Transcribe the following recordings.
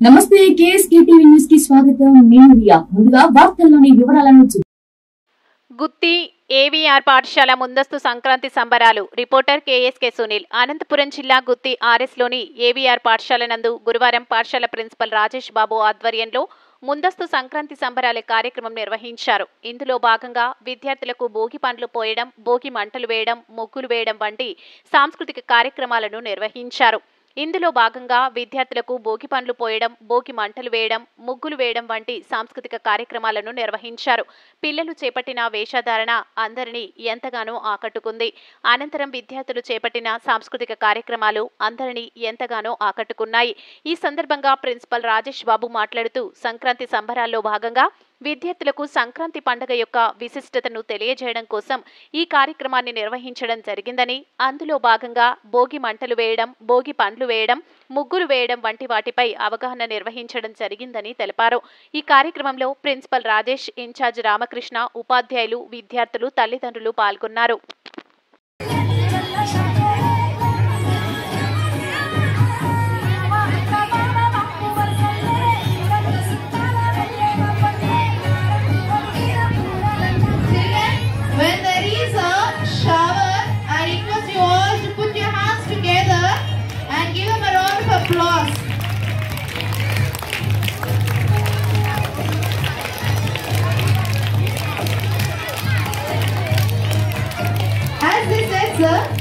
నమస్తే KSK TV news కి స్వాగతం. నేను రియా. ముందుగా వార్తల్లోని వివరాలను గుత్తి ఏవీఆర్ పాఠశాల ముందస్తు సంక్రాంతి సంబరాలు. Reporter KSK Sunil. అనంతపురం జిల్లా గుత్తి ఆర్ఎస్లోని ఏవీఆర్ పాఠశాల నందు గురువారం పాఠశాల ప్రిన్సిపల్ రాజేష్ బాబు ఆధ్వర్యంలో ముందస్తు సంక్రాంతి సంబరాల కార్యక్రమం నిర్వహించారు. ఇందులో భాగంగా విద్యార్థులకు భోగి పండ్లు పోయడం, భోగి మంటలు వేయడం, ముగ్గులు వేయడం వంటి సాంస్కృతిక కార్యక్రమాలను నిర్వహించారు. ఇందులో భాగంగా విద్యార్థులకు భోగి పండ్లు పోయడం, భోగి మంటలు వేయడం, ముగ్గులు వేయడం వంటి సాంస్కృతిక కార్యక్రమాలను నిర్వహించారు. పిల్లలు చేపట్టిన వేషధారణ అందరినీ ఎంతగానో ఆకట్టుకుంది. అనంతరం విద్యార్థులు చేపట్టిన సాంస్కృతిక కార్యక్రమాలు అందరినీ ఎంతగానో ఆకట్టుకున్నాయి. ఈ సందర్భంగా ప్రిన్సిపల్ రాజేష్ బాబు మాట్లాడుతూ సంక్రాంతి సంబరాల్లో భాగంగా విద్యార్థులకు సంక్రాంతి పండుగ యొక్క విశిష్టతను తెలియజేయడం కోసం ఈ కార్యక్రమాన్ని నిర్వహించడం జరిగిందని, అందులో భాగంగా భోగి మంటలు వేయడం, భోగి పండ్లు వేయడం, ముగ్గులు వేయడం వంటి వాటిపై అవగాహన నిర్వహించడం జరిగిందని తెలిపారు. ఈ కార్యక్రమంలో ప్రిన్సిపల్ రాజేష్, ఇన్ఛార్జ్ రామకృష్ణ, ఉపాధ్యాయులు, విద్యార్థులు, తల్లిదండ్రులు పాల్గొన్నారు.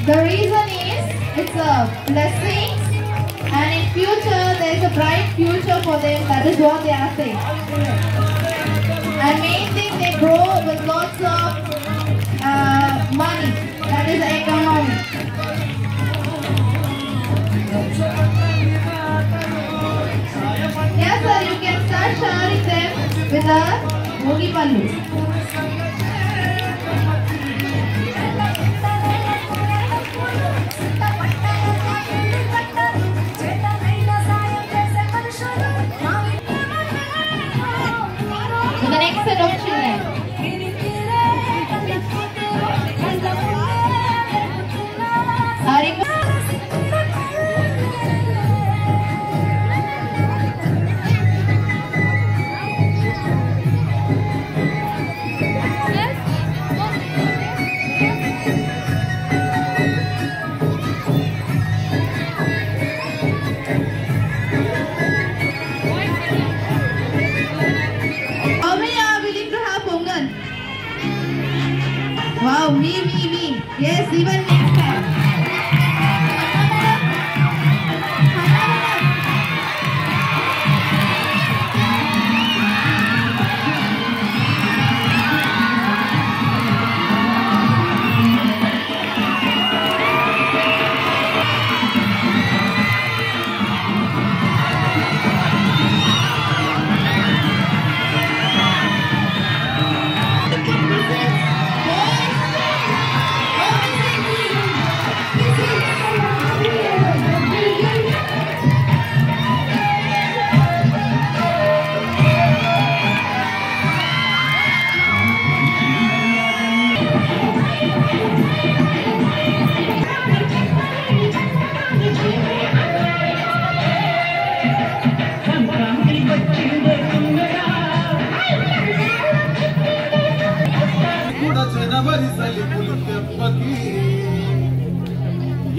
The reason is it's a blessing, and in future there is a bright future for them. That is what they are saying. And main thing, they grow with lots of money. That is the economy. Yes, sir. You can start showering them with a bhogi pallu. The next set of children. Wow, me. Yes, even next time.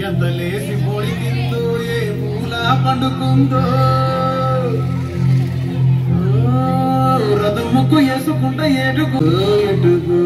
ఎంతలేసి పొడిగిందో ఏ మూల పండుకుందో రథముకు వేసుకుంటే ఎటుపోయిందో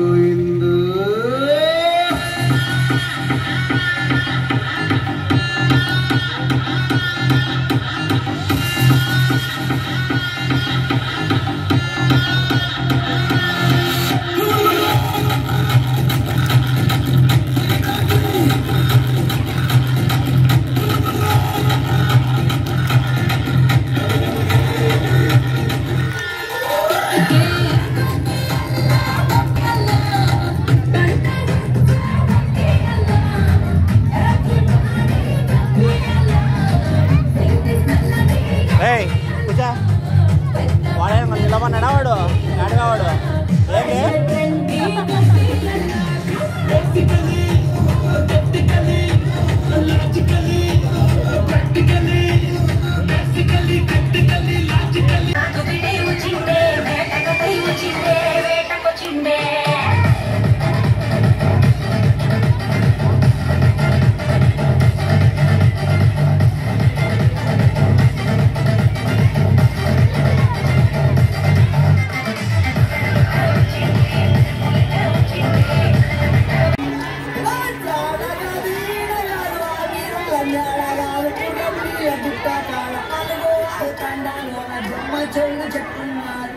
తండాలోన జమ్మ చెల్లు చెట్టున్నారు